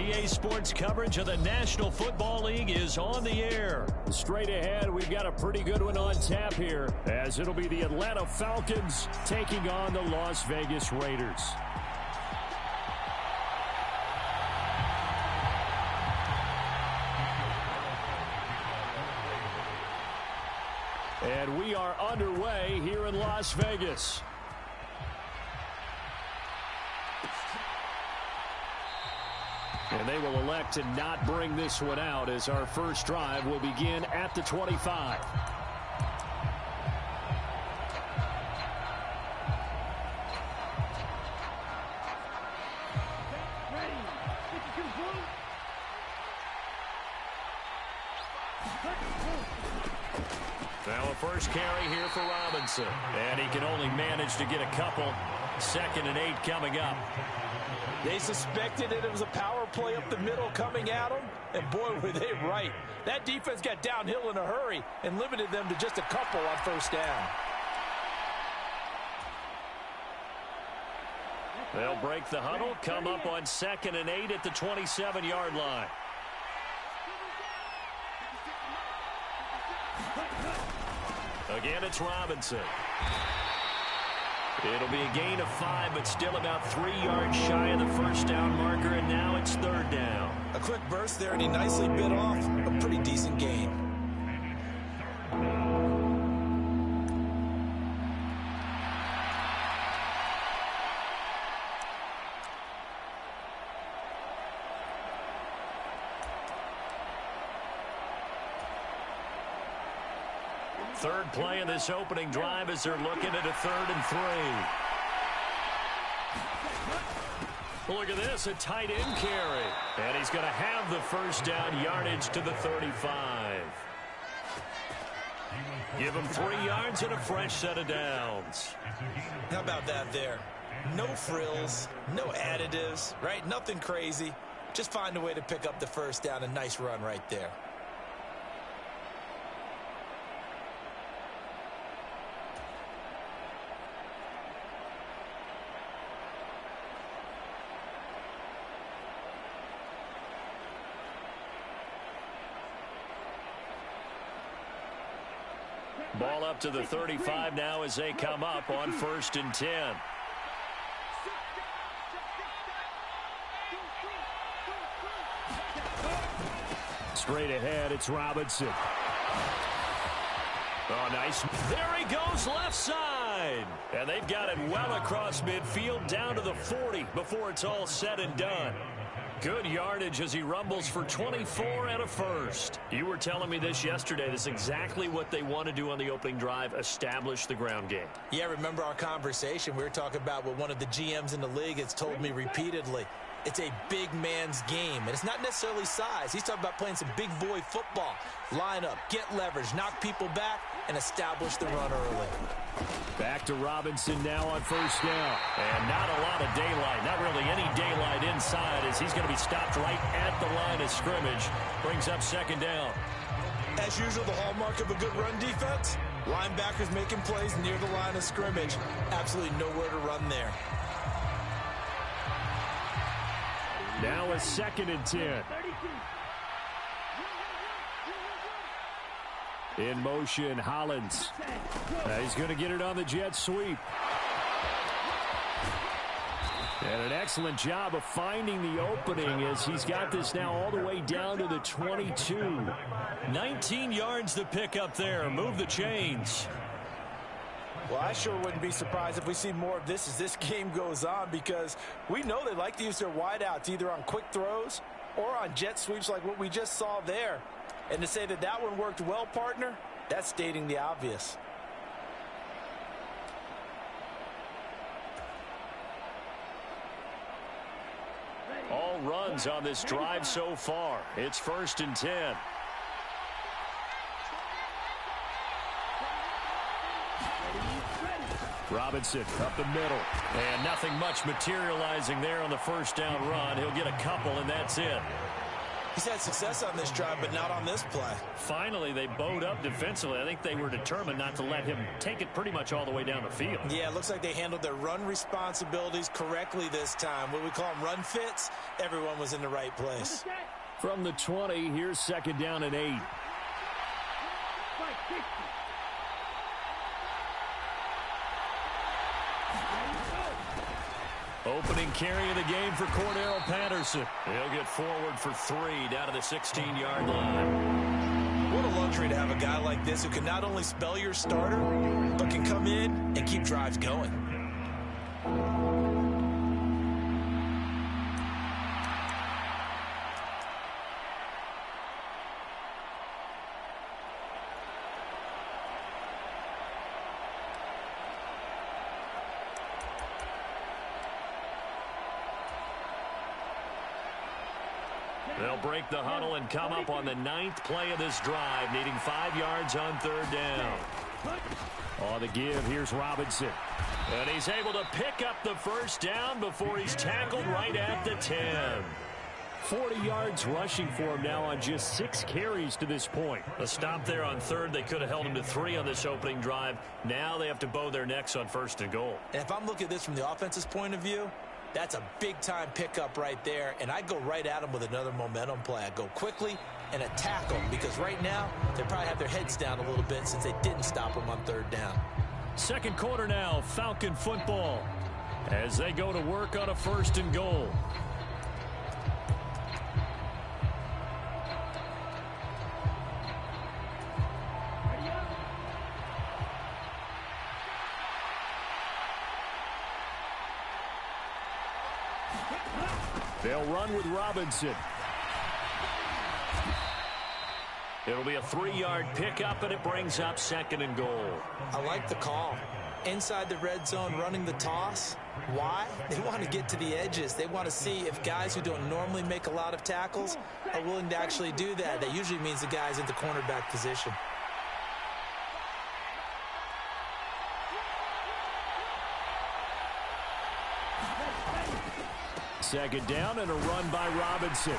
EA Sports coverage of the National Football League is on the air. Straight ahead, we've got a pretty good one on tap here, as it'll be the Atlanta Falcons taking on the Las Vegas Raiders. And we are underway here in Las Vegas. And they will elect to not bring this one out, as our first drive will begin at the 25. Now a first carry here for Robinson. And he can only manage to get a couple. 2nd and 8 coming up. They suspected that it was a power play up the middle coming at them, and boy, were they right. That defense got downhill in a hurry and limited them to just a couple on first down. They'll break the huddle, come up on 2nd and 8 at the 27-yard line. Again, it's Robinson. It'll be a gain of 5, but still about 3 yards shy of the first down marker, and now it's 3rd down. A quick burst there, and he nicely bit off a pretty decent gain. Third play of this opening drive as they're looking at a 3rd and 3. Look at this, a tight end carry. And he's going to have the first down, yardage to the 35. Give him 3 yards and a fresh set of downs. How about that there? No frills, no additives, right? Nothing crazy. Just find a way to pick up the first down. A nice run right there. Ball up to the 35 now as they come up on 1st and 10. Straight ahead, it's Robinson. Oh, nice. There he goes, left side. And they've got it well across midfield down to the 40 before it's all said and done. Good yardage as he rumbles for 24 and a first. You were telling me this yesterday. This is exactly what they want to do on the opening drive, establish the ground game. Yeah, remember our conversation? We were talking about what one of the GMs in the league has told me repeatedly. It's a big man's game, and it's not necessarily size. He's talking about playing some big boy football. Line up, get leverage, knock people back, and establish the run early. Back to Robinson now on first down. And not a lot of daylight, not really any daylight inside, as he's going to be stopped right at the line of scrimmage. Brings up 2nd down. As usual, the hallmark of a good run defense, linebackers making plays near the line of scrimmage. Absolutely nowhere to run there. Now a 2nd and 10. In motion, Hollins. He's going to get it on the jet sweep. And an excellent job of finding the opening as he's got this now all the way down to the 22. 19 yards to pick up there. Move the chains. Well, I sure wouldn't be surprised if we see more of this as this game goes on, because we know they like to use their wideouts either on quick throws or on jet sweeps like what we just saw there. And to say that that one worked well, partner, that's stating the obvious. All runs on this drive so far. It's 1st and 10. Robinson up the middle. And nothing much materializing there on the first down run. He'll get a couple, and that's it. He's had success on this drive, but not on this play. Finally, they bowed up defensively. I think they were determined not to let him take it pretty much all the way down the field. Yeah, it looks like they handled their run responsibilities correctly this time. What we call them run fits, everyone was in the right place. From the 20, here's 2nd down and 8. Opening carry of the game for Cordero Patterson. He'll get forward for 3 down to the 16-yard line. What a luxury to have a guy like this who can not only spell your starter, but can come in and keep drives going. They'll break the huddle and come up on the 9th play of this drive, needing 5 yards on 3rd down. On the give, here's Robinson. And he's able to pick up the 1st down before he's tackled right at the 10. 40 yards rushing for him now on just 6 carries to this point. A stop there on 3rd. They could have held him to 3 on this opening drive. Now they have to bow their necks on 1st and goal. And if I'm looking at this from the offense's point of view, that's a big-time pickup right there, and I'd go right at them with another momentum play. I'd go quickly and attack them, because right now they probably have their heads down a little bit since they didn't stop them on 3rd down. 2nd quarter now, Falcon football, as they go to work on a 1st and goal. They'll run with Robinson. It'll be a 3-yard pickup, and it brings up 2nd and goal. I like the call. Inside the red zone, running the toss. Why? They want to get to the edges. They want to see if guys who don't normally make a lot of tackles are willing to actually do that. That usually means the guy's in the cornerback position. Second down and a run by Robinson.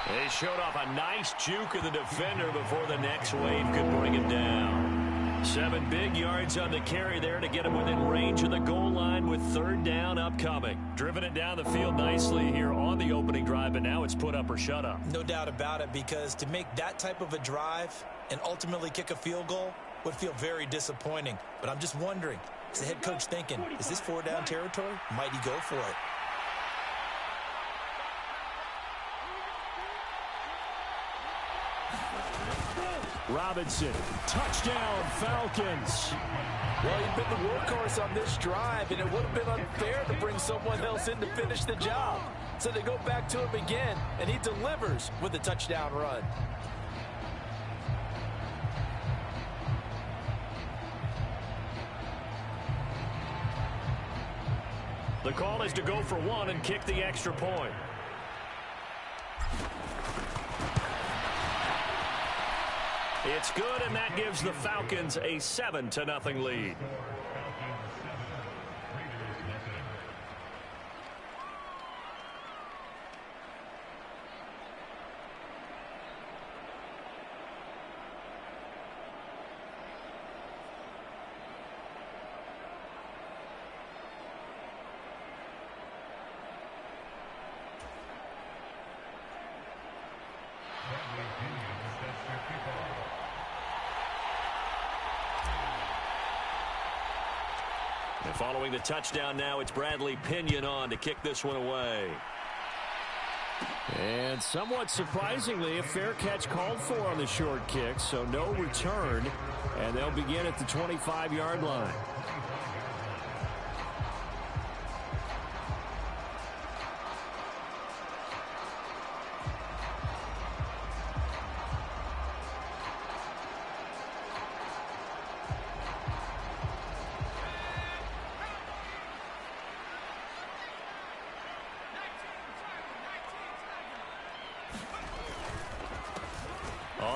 They showed off a nice juke of the defender before the next wave could bring him down. 7 big yards on the carry there to get him within range of the goal line with 3rd down upcoming. Driven it down the field nicely here on the opening drive, but now it's put up or shut up. No doubt about it, because to make that type of a drive and ultimately kick a field goal would feel very disappointing. But I'm just wondering, is the head coach thinking, is this 4-down territory? Might he go for it? Robinson, touchdown, Falcons. Well, he's been the workhorse on this drive, and it would have been unfair to bring someone else in to finish the job. So they go back to him again, and he delivers with a touchdown run. The call is to go for 1 and kick the extra point. It's good, and that gives the Falcons a 7-0 lead. And following the touchdown now, it's Bradley Pinion on to kick this one away. And somewhat surprisingly, a fair catch called for on the short kick, so no return, and they'll begin at the 25-yard line.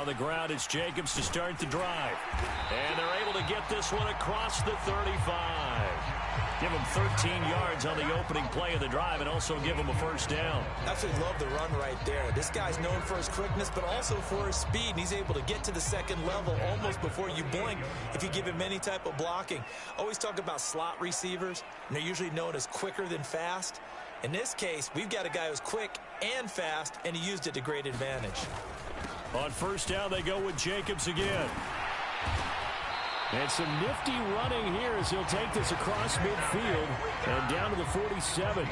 On the ground, it's Jacobs to start the drive. And they're able to get this one across the 35. Give him 13 yards on the opening play of the drive and also give him a first down. Absolutely love the run right there. This guy's known for his quickness, but also for his speed. And he's able to get to the second level almost before you blink if you give him any type of blocking. Always talk about slot receivers, and they're usually known as quicker than fast. In this case, we've got a guy who's quick and fast, and he used it to great advantage. On first down, they go with Jacobs again. And some nifty running here as he'll take this across midfield and down to the 47.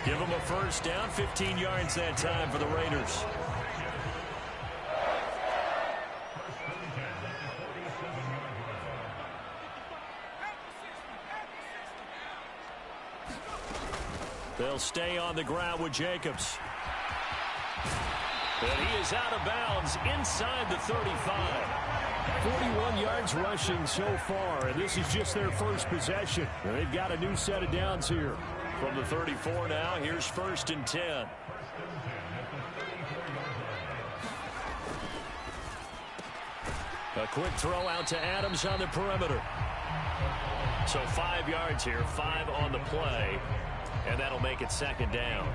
Give him a first down, 15 yards that time for the Raiders. They'll stay on the ground with Jacobs. And he is out of bounds inside the 35. 41 yards rushing so far, and this is just their first possession. They've got a new set of downs here. From the 34 now, here's 1st and 10. A quick throw out to Adams on the perimeter. So 5 yards here, 5 on the play, and that'll make it 2nd down.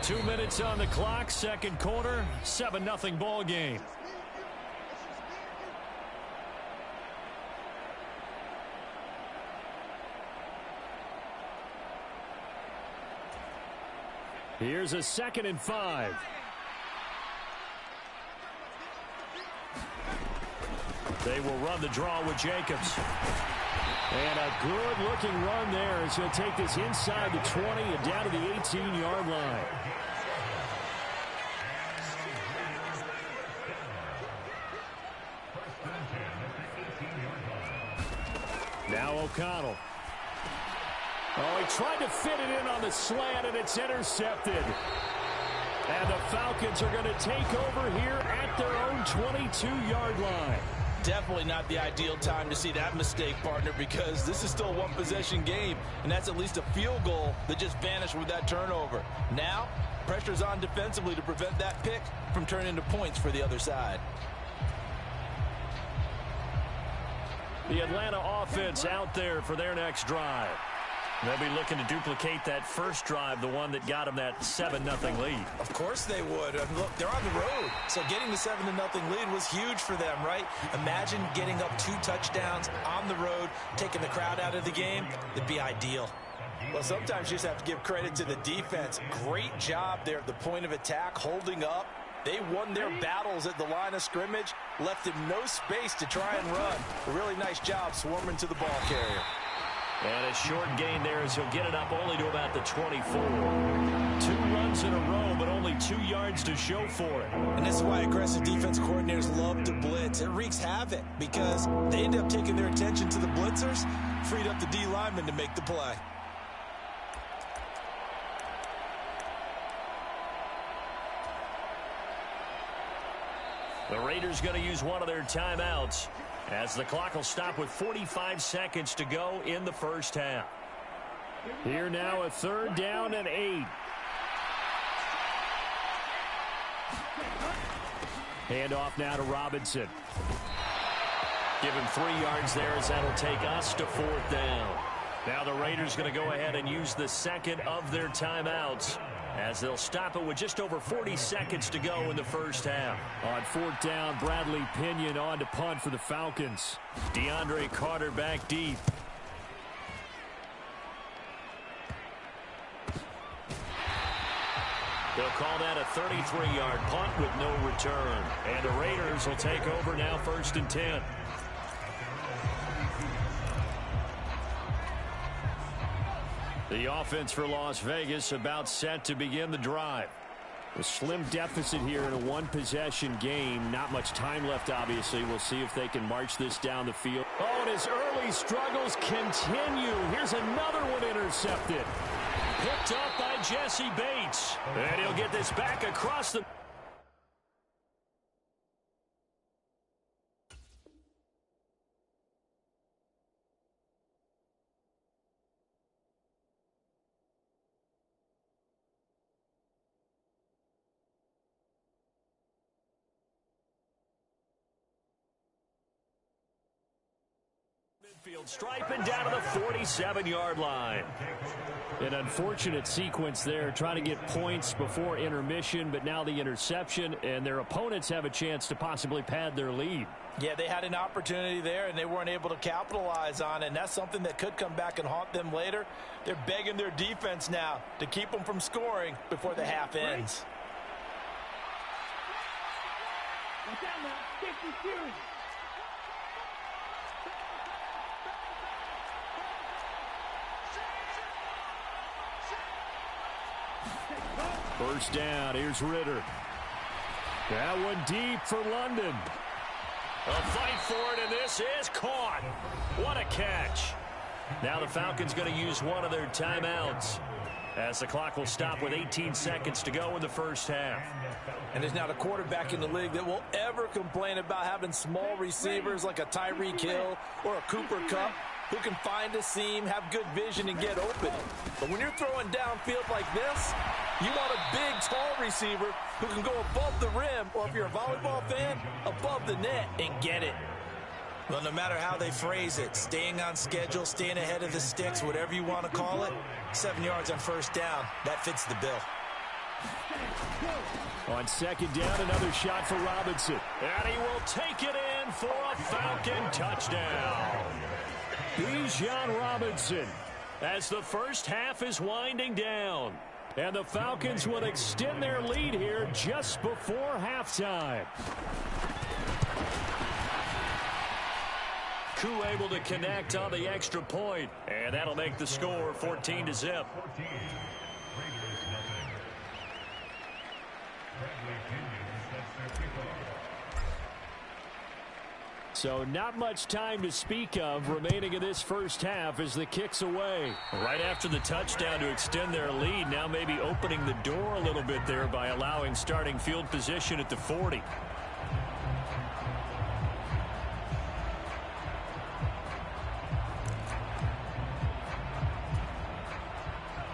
2 minutes on the clock, second quarter, 7-0 ball game. Here's a 2nd and 5. They will run the draw with Jacobs. And a good-looking run there as he'll take this inside the 20 and down to the 18-yard line. Now O'Connell. Oh, he tried to fit it in on the slant, and it's intercepted. And the Falcons are going to take over here at their own 22-yard line. Definitely not the ideal time to see that mistake, partner, because this is still a one-possession game, and that's at least a field goal that just vanished with that turnover. Now, pressure's on defensively to prevent that pick from turning into points for the other side. The Atlanta offense out there for their next drive. They'll be looking to duplicate that first drive, the one that got them that 7-0 lead. Of course they would. I mean, look, they're on the road, so getting the 7-0 lead was huge for them, right? Imagine getting up 2 touchdowns on the road, taking the crowd out of the game. That'd be ideal. Well, sometimes you just have to give credit to the defense. Great job there at the point of attack, holding up. They won their battles at the line of scrimmage, left them no space to try and run. A really nice job swarming to the ball carrier. And a short gain there as he'll get it up only to about the 24. 2 runs in a row, but only 2 yards to show for it. And this is why aggressive defense coordinators love to blitz. It wreaks havoc because they end up taking their attention to the blitzers, freed up the D lineman to make the play. The Raiders going to use one of their timeouts as the clock will stop with 45 seconds to go in the first half. Here now, a 3rd down and 8. Handoff now to Robinson. Give him 3 yards there as that'll take us to 4th down. Now the Raiders going to go ahead and use the second of their timeouts as they'll stop it with just over 40 seconds to go in the first half. On 4th down, Bradley Pinion on to punt for the Falcons. DeAndre Carter back deep. They'll call that a 33-yard punt with no return. And the Raiders will take over now 1st and 10. The offense for Las Vegas about set to begin the drive. A slim deficit here in a one-possession game. Not much time left, obviously. We'll see if they can march this down the field. Oh, and his early struggles continue. Here's another one intercepted. Picked up by Jesse Bates. And he'll get this back across the... midfield, striping down to the 47-yard line. An unfortunate sequence there, trying to get points before intermission, but now the interception, and their opponents have a chance to possibly pad their lead. Yeah, they had an opportunity there, and they weren't able to capitalize on it, and that's something that could come back and haunt them later. They're begging their defense now to keep them from scoring before the half ends. First down, here's Ritter. That one deep for London. A fight for it, and this is caught. What a catch. Now the Falcons going to use one of their timeouts, as the clock will stop with 18 seconds to go in the first half. And there's not a quarterback in the league that will ever complain about having small receivers like a Tyreek Hill or a Cooper Kupp who can find a seam, have good vision, and get open. But when you're throwing downfield like this, you want a big, tall receiver who can go above the rim, or if you're a volleyball fan, above the net and get it. Well, no matter how they phrase it, staying on schedule, staying ahead of the sticks, whatever you want to call it, 7 yards on first down, that fits the bill. On second down, another shot for Robinson. And he will take it in for a Falcon touchdown. Bijan Robinson, as the first half is winding down. And the Falcons would extend their lead here just before halftime. Koo able to connect on the extra point, and that'll make the score 14-0. So not much time to speak of remaining in this first half as the kick's away. Right after the touchdown to extend their lead, now maybe opening the door a little bit there by allowing starting field position at the 40.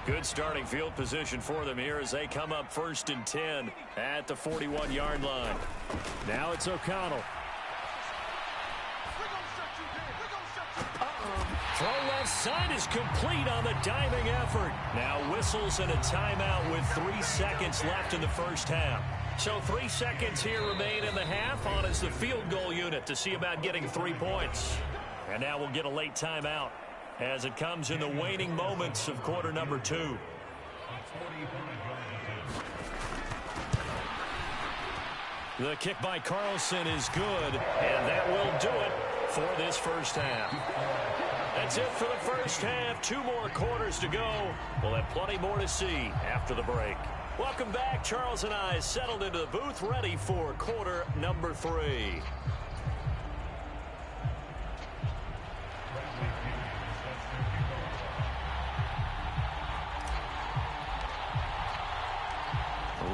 Good starting field position for them here as they come up 1st and 10 at the 41-yard line. Now it's O'Connell. Throw left side is complete on the diving effort. Now whistles and a timeout with 3 seconds left in the first half. So 3 seconds here remain in the half. On is the field goal unit to see about getting 3 points. And now we'll get a late timeout as it comes in the waning moments of quarter number 2. The kick by Carlson is good, and that will do it for this first half. That's it for the first half. 2 more quarters to go. We'll have plenty more to see after the break. Welcome back. Charles and I settled into the booth, ready for quarter number 3.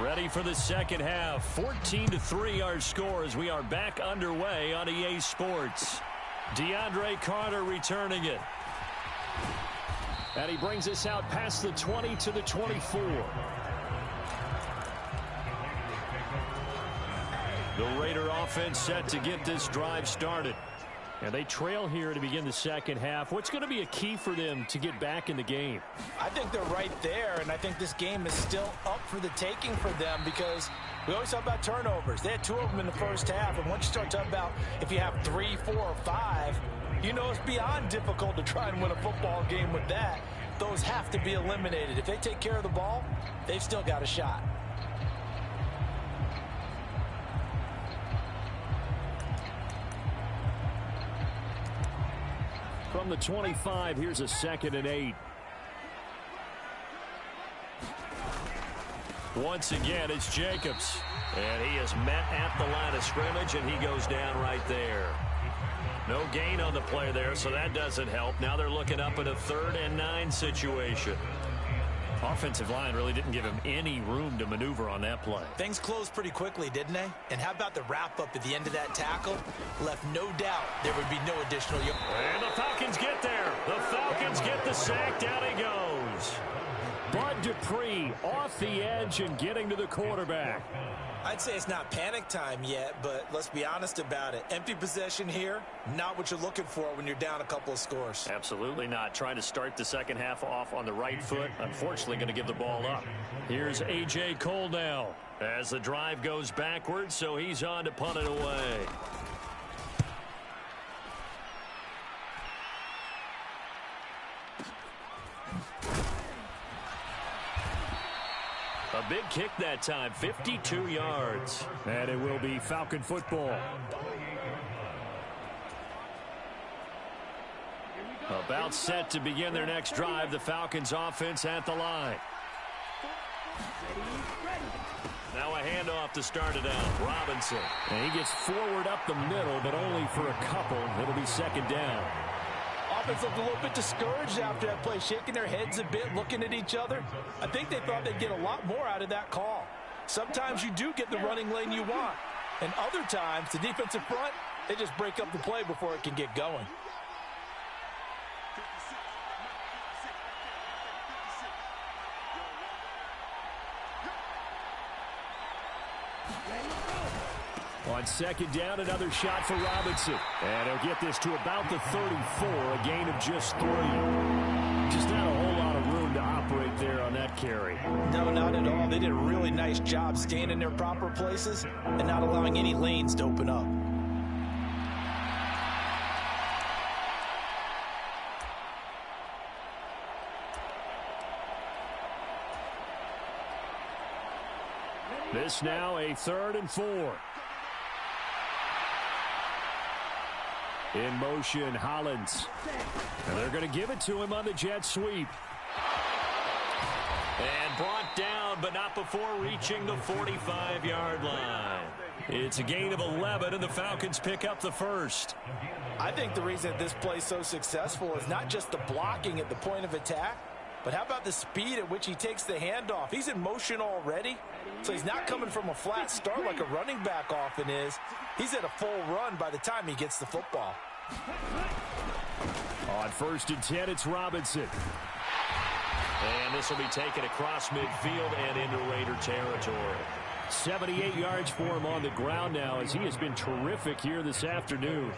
Ready for the second half. 14-3 our score as we are back underway on EA Sports. DeAndre Carter returning it. And he brings us out past the 20 to the 24. The Raider offense set to get this drive started. And they trail here to begin the second half. What's going to be a key for them to get back in the game? I think they're right there, and I think this game is still up for the taking for them because we always talk about turnovers. They had 2 of them in the first half, and once you start talking about if you have 3, 4, or 5, you know it's beyond difficult to try and win a football game with that. Those have to be eliminated. If they take care of the ball, they've still got a shot. From the 25, here's a 2nd and 8. Once again, it's Jacobs. And he is met at the line of scrimmage, and he goes down right there. No gain on the play there, so that doesn't help. Now they're looking up at a 3rd and 9 situation. Offensive line really didn't give him any room to maneuver on that play. Things closed pretty quickly, didn't they? And how about the wrap-up at the end of that tackle? Left no doubt there would be no additional... And the Falcons get there. The Falcons get the sack. Down he goes. Bud Dupree off the edge and getting to the quarterback. I'd say it's not panic time yet, but let's be honest about it. Empty possession here, not what you're looking for when you're down a couple of scores. Absolutely not. Trying to start the second half off on the right foot. Unfortunately, going to give the ball up. Here's A.J. Cole now as the drive goes backwards, so he's on to punt it away. A big kick that time, 52 yards. And it will be Falcon football. About set to begin their next drive, the Falcons offense at the line. Now a handoff to start it out. Robinson. And he gets forward up the middle, but only for a couple. It'll be second down. Offense looked a little bit discouraged after that play, shaking their heads a bit, looking at each other. I think they thought they'd get a lot more out of that call. Sometimes you do get the running lane you want, and other times the defensive front, they just break up the play before it can get going. On second down, another shot for Robinson. And he'll get this to about the 34, a gain of just 3. Just not a whole lot of room to operate there on that carry. No, not at all. They did a really nice job staying in their proper places and not allowing any lanes to open up. This now a 3rd and 4. In motion, Hollins. And they're going to give it to him on the jet sweep. And brought down, but not before reaching the 45-yard line. It's a gain of 11, and the Falcons pick up the first. I think the reason this play is so successful is not just the blocking at the point of attack, but how about the speed at which he takes the handoff? He's in motion already, so he's not coming from a flat start like a running back often is. He's at a full run by the time he gets the football. On 1st and 10, it's Robinson. And this will be taken across midfield and into Raider territory. 78 yards for him on the ground now as he has been terrific here this afternoon.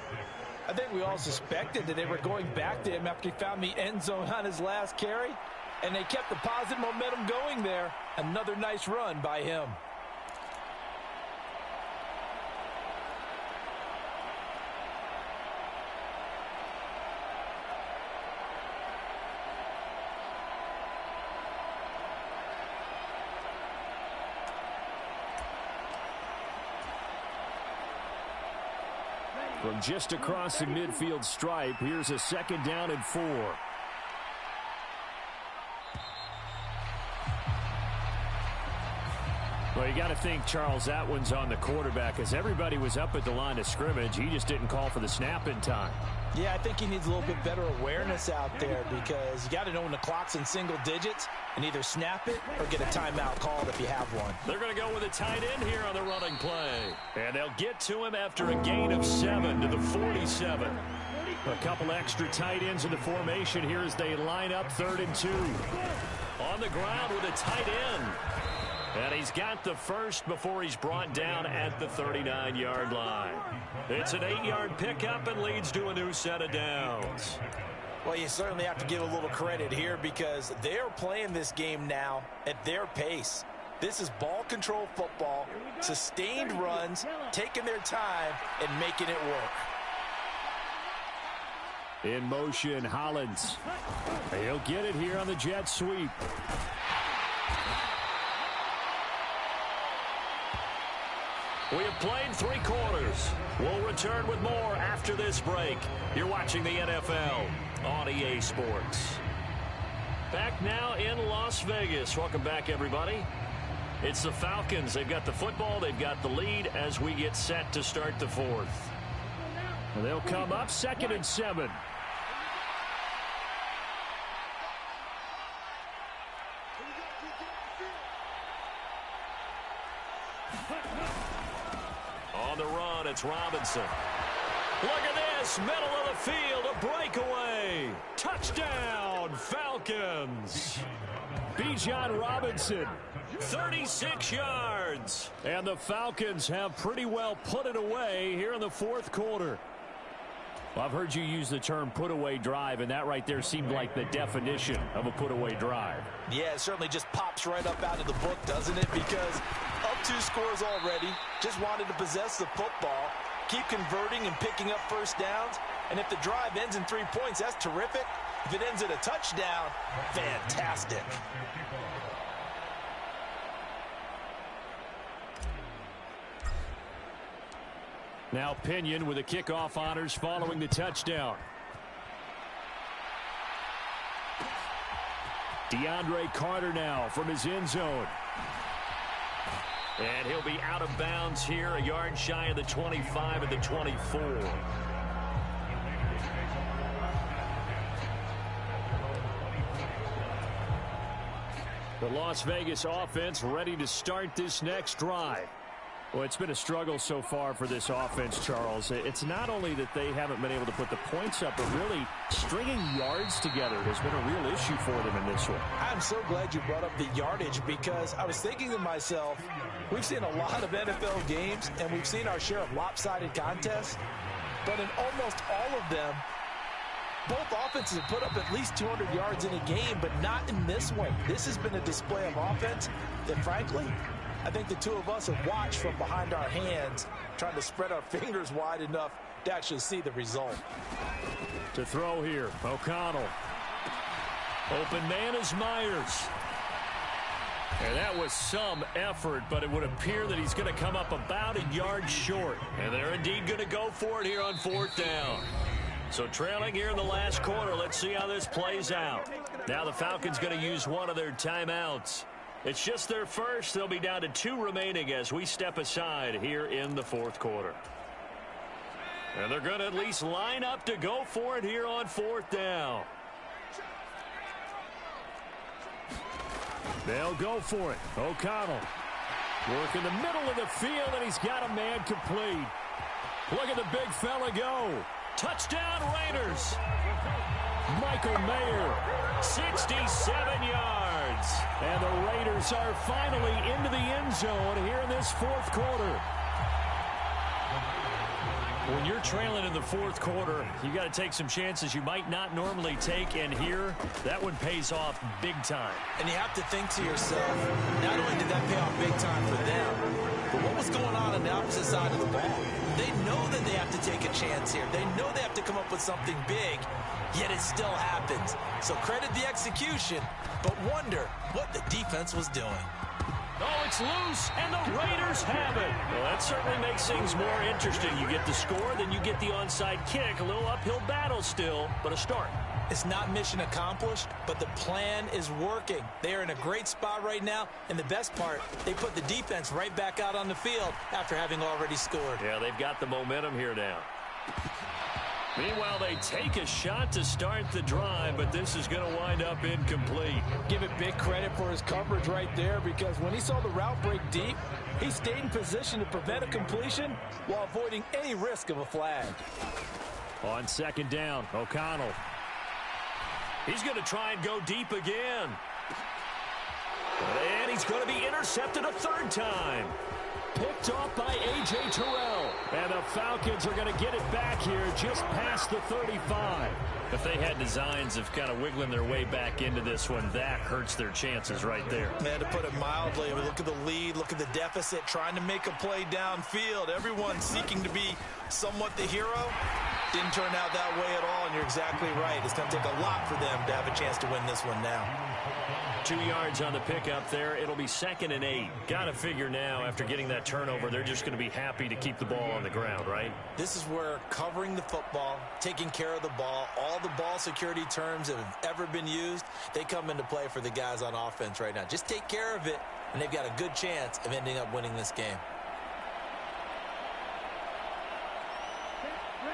I think we all suspected that they were going back to him after he found the end zone on his last carry, and they kept the positive momentum going there. Another nice run by him. From just across the midfield stripe, here's a 2nd down and 4. Well, you got to think, Charles, that one's on the quarterback as everybody was up at the line of scrimmage. He just didn't call for the snap in time. Yeah, I think he needs a little bit better awareness out there because you got to know when the clock's in single digits and either snap it or get a timeout called if you have one. They're going to go with a tight end here on the running play. And they'll get to him after a gain of 7 to the 47. A couple extra tight ends in the formation here as they line up 3rd and 2. On the ground with a tight end. And he's got the first before he's brought down at the 39-yard line. It's an 8-yard pickup and leads to a new set of downs. Well, you certainly have to give a little credit here because they're playing this game now at their pace. This is ball control football, sustained runs, taking their time, and making it work. In motion, Hollins. He'll get it here on the jet sweep. We have played 3 quarters. We'll return with more after this break. You're watching the NFL on EA Sports. Back now in Las Vegas. Welcome back, everybody. It's the Falcons. They've got the football. They've got the lead as we get set to start the 4th. And they'll come up 2nd and 7. On the run, it's Robinson. Look at this, middle of the field, a breakaway. Touchdown, Falcons. Bijan Robinson. 36 yards. And the Falcons have pretty well put it away here in the fourth quarter. Well, I've heard you use the term put-away drive, and that right there seemed like the definition of a put-away drive. Yeah, it certainly just pops right up out of the book, doesn't it? Because up 2 scores already, just wanted to possess the football, keep converting and picking up first downs. And if the drive ends in 3 points, that's terrific. If it ends in a touchdown, fantastic. Now Pinion with the kickoff honors following the touchdown. DeAndre Carter now from his end zone. And he'll be out of bounds here, a yard shy of the 25 at the 24. The Las Vegas offense ready to start this next drive. Well, it's been a struggle so far for this offense, Charles. It's not only that they haven't been able to put the points up, but really stringing yards together has been a real issue for them in this one. I'm so glad you brought up the yardage, because I was thinking to myself, we've seen a lot of NFL games, and we've seen our share of lopsided contests, but in almost all of them, both offenses have put up at least 200 yards in a game, but not in this one. This has been a display of offense that, frankly, I think the two of us have watched from behind our hands, trying to spread our fingers wide enough to actually see the result. To throw here, O'Connell. Open man is Myers. And that was some effort, but it would appear that he's going to come up about a yard short. And they're indeed going to go for it here on 4th down. So trailing here in the last quarter, let's see how this plays out. Now the Falcons going to use one of their timeouts. It's just their first. They'll be down to 2 remaining as we step aside here in the 4th quarter. And they're going to at least line up to go for it here on 4th down. They'll go for it. O'Connell. Work in the middle of the field, and he's got a man complete. Look at the big fella go. Touchdown Raiders. Michael Mayer, 67 yards. And the Raiders are finally into the end zone here in this 4th quarter. When you're trailing in the 4th quarter, you got to take some chances you might not normally take, and here, that one pays off big time. And you have to think to yourself, not only did that pay off big time for them, but what was going on the opposite side of the ball? They know that they have to take a chance here. They know they have to come up with something big, yet it still happens. So credit the execution, but wonder what the defense was doing. Oh, it's loose, and the Raiders have it. Well, that certainly makes things more interesting. You get the score, then you get the onside kick. A little uphill battle still, but a start. It's not mission accomplished, but the plan is working. They are in a great spot right now, and the best part, they put the defense right back out on the field after having already scored. Yeah, they've got the momentum here now. Meanwhile, they take a shot to start the drive, but this is going to wind up incomplete. Give it big credit for his coverage right there, because when he saw the route break deep, he stayed in position to prevent a completion while avoiding any risk of a flag. On 2nd down, O'Connell. He's going to try and go deep again. And he's going to be intercepted a 3rd time. Picked off by A.J. Terrell. And the Falcons are going to get it back here just past the 35. If they had designs of kind of wiggling their way back into this one, that hurts their chances right there. Man, to put it mildly, look at the lead, look at the deficit, trying to make a play downfield. Everyone seeking to be somewhat the hero. Didn't turn out that way at all, and you're exactly right. It's going to take a lot for them to have a chance to win this one now. 2 yards on the pickup there. It'll be 2nd and 8. Got to figure now, after getting that turnover, they're just going to be happy to keep the ball on the ground, right? This is where covering the football, taking care of the ball, all the ball security terms that have ever been used, they come into play for the guys on offense right now. Just take care of it, and they've got a good chance of ending up winning this game.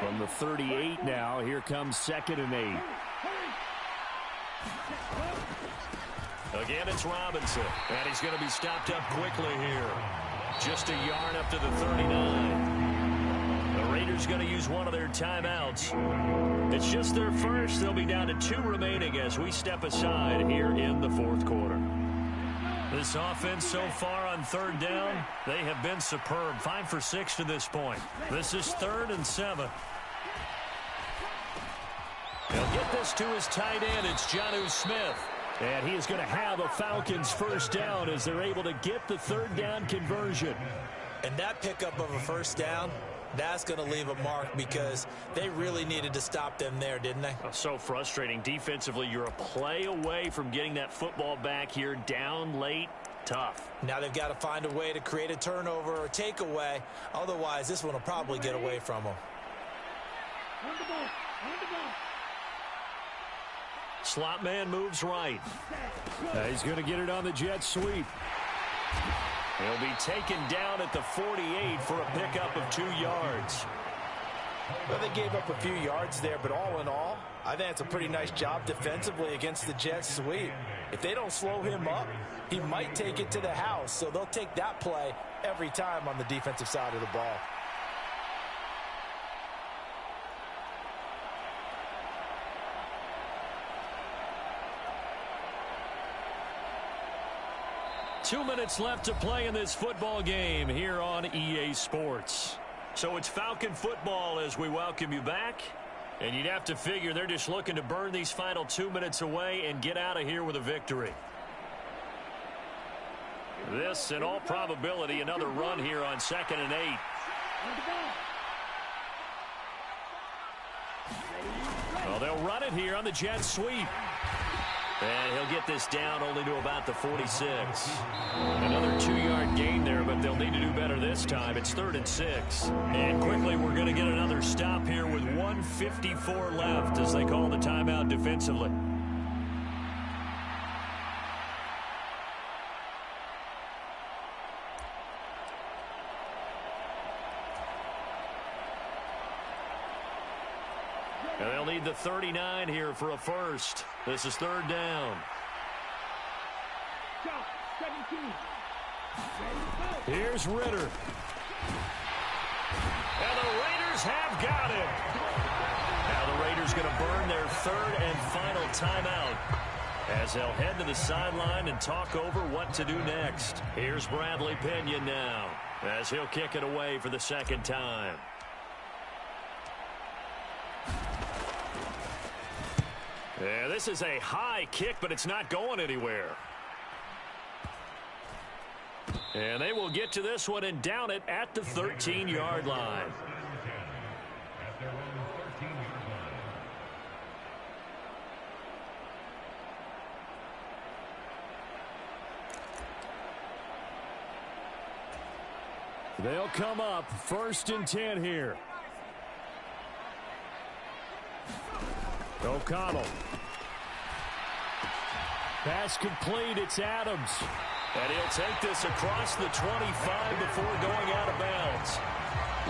From the 38 now, here comes 2nd and 8. Again, it's Robinson, and he's going to be stopped up quickly here. Just a yard up to the 39. The Raiders who's going to use one of their timeouts. It's just their first. They'll be down to 2 remaining as we step aside here in the fourth quarter. This offense so far on third down, they have been superb. 5 for 6 to this point. This is 3rd and 7. He'll get this to his tight end. It's Jonnu Smith. And he is going to have a Falcons first down as they're able to get the third down conversion. And that pickup of a first down, that's going to leave a mark because they really needed to stop them there, didn't they? Oh, so frustrating. Defensively, you're a play away from getting that football back here down late. Tough. Now they've got to find a way to create a turnover or takeaway. Otherwise, this one will probably get away from them. Slot man moves right. He's going to get it on the jet sweep. He'll be taken down at the 48 for a pickup of 2 yards. Well, they gave up a few yards there, but all in all, I think it's a pretty nice job defensively against the jet sweep. If they don't slow him up, he might take it to the house, so they'll take that play every time on the defensive side of the ball. Two minutes left to play in this football game here on EA Sports. So it's Falcon football as we welcome you back. And you'd have to figure they're just looking to burn these final 2 minutes away and get out of here with a victory. This, in all probability, another run here on 2nd and 8. Well, they'll run it here on the jet sweep. And he'll get this down only to about the 46. Another 2-yard gain there, but they'll need to do better this time. It's 3rd and 6. And quickly, we're going to get another stop here with 1:54 left as they call the timeout defensively. And they'll need the 39 here for a first. This is 3rd down. Here's Ritter. And the Raiders have got it. Now the Raiders going to burn their 3rd and final timeout as they'll head to the sideline and talk over what to do next. Here's Bradley Pinion now as he'll kick it away for the 2nd time. Yeah, this is a high kick, but it's not going anywhere. And they will get to this one and down it at the 13-yard line. They'll come up 1st and 10 here. O'Connell. Pass complete. It's Adams. And he'll take this across the 25 before going out of bounds.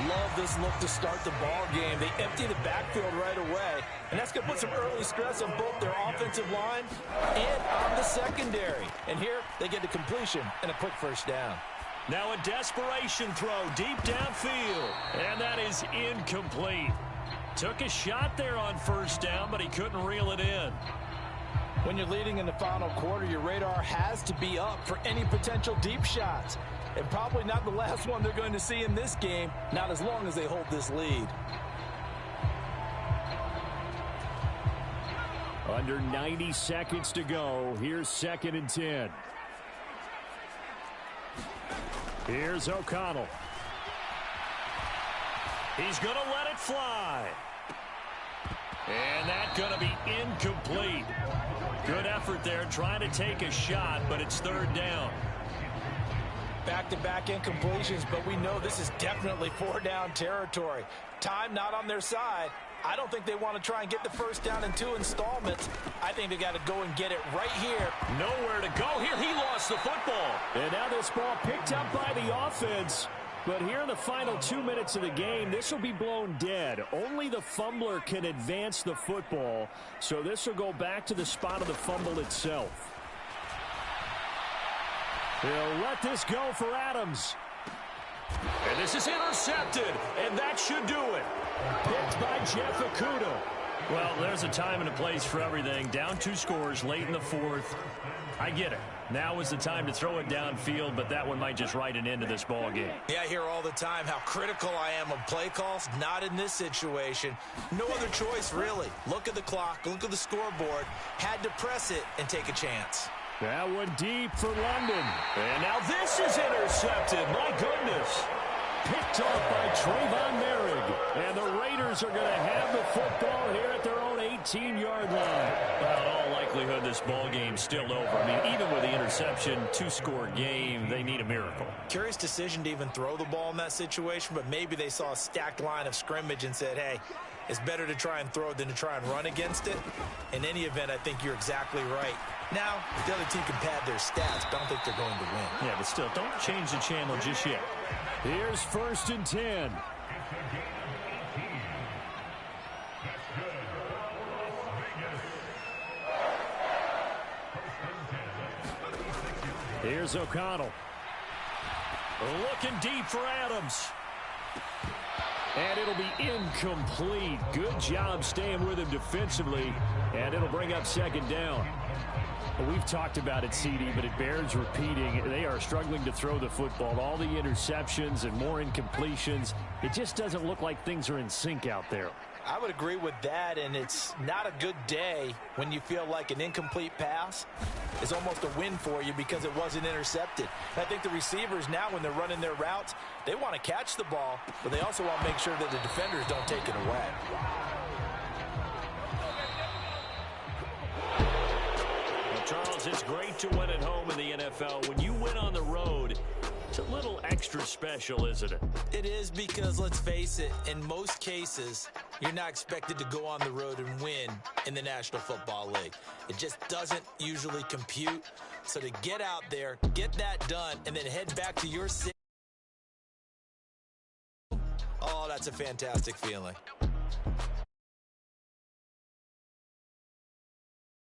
Love this look to start the ball game. They empty the backfield right away, and that's going to put some early stress on both their offensive line and on the secondary. And here they get the completion and a quick first down. Now a desperation throw deep downfield, and that is incomplete. Took a shot there on 1st down, but he couldn't reel it in. When you're leading in the final quarter, your radar has to be up for any potential deep shots. And probably not the last one they're going to see in this game, not as long as they hold this lead. Under 90 seconds to go. Here's 2nd and 10. Here's O'Connell. He's going to let it fly. And that's going to be incomplete. Good effort there trying to take a shot, but it's 3rd down. Back-to-back incompletions, but we know this is definitely 4-down territory. Time not on their side. I don't think they want to try and get the first down in 2 installments. I think they got to go and get it right here. Nowhere to go here. He lost the football. And now this ball picked up by the offense. But here in the final 2 minutes of the game, this will be blown dead. Only the fumbler can advance the football. So this will go back to the spot of the fumble itself. He'll let this go for Adams. And this is intercepted, and that should do it. Picked by Jeff Okudah. Well, there's a time and a place for everything. Down 2 scores late in the 4th. I get it. Now is the time to throw it downfield, but that one might just write an end to this ball game. Yeah, I hear all the time how critical I am of play calls. Not in this situation. No other choice, really. Look at the clock, look at the scoreboard. Had to press it and take a chance. That one deep for London. And now this is intercepted. My goodness. Picked off by Trayvon Merrick. And the Raiders are going to have the football here at their own 18-yard line. Well, in all likelihood, this ball game's still over. I mean, even with the interception, 2-score game, they need a miracle. Curious decision to even throw the ball in that situation, but maybe they saw a stacked line of scrimmage and said, hey, it's better to try and throw than to try and run against it. In any event, I think you're exactly right. Now, the other team can pad their stats, but I don't think they're going to win. Yeah, but still, don't change the channel just yet. Here's 1st and 10. Here's O'Connell. Looking deep for Adams. And it'll be incomplete. Good job staying with him defensively. And it'll bring up 2nd down. We've talked about it, CD, but it bears repeating. They are struggling to throw the football. All the interceptions and more incompletions. It just doesn't look like things are in sync out there. I would agree with that, and it's not a good day when you feel like an incomplete pass is almost a win for you because it wasn't intercepted. And I think the receivers now, when they're running their routes, they want to catch the ball, but they also want to make sure that the defenders don't take it away. Charles, it's great to win at home in the NFL. When you win on the road, it's a little extra special, isn't it? It is because, let's face it, in most cases, you're not expected to go on the road and win in the National Football League. It just doesn't usually compute. So to get out there, get that done, and then head back to your city, oh, that's a fantastic feeling.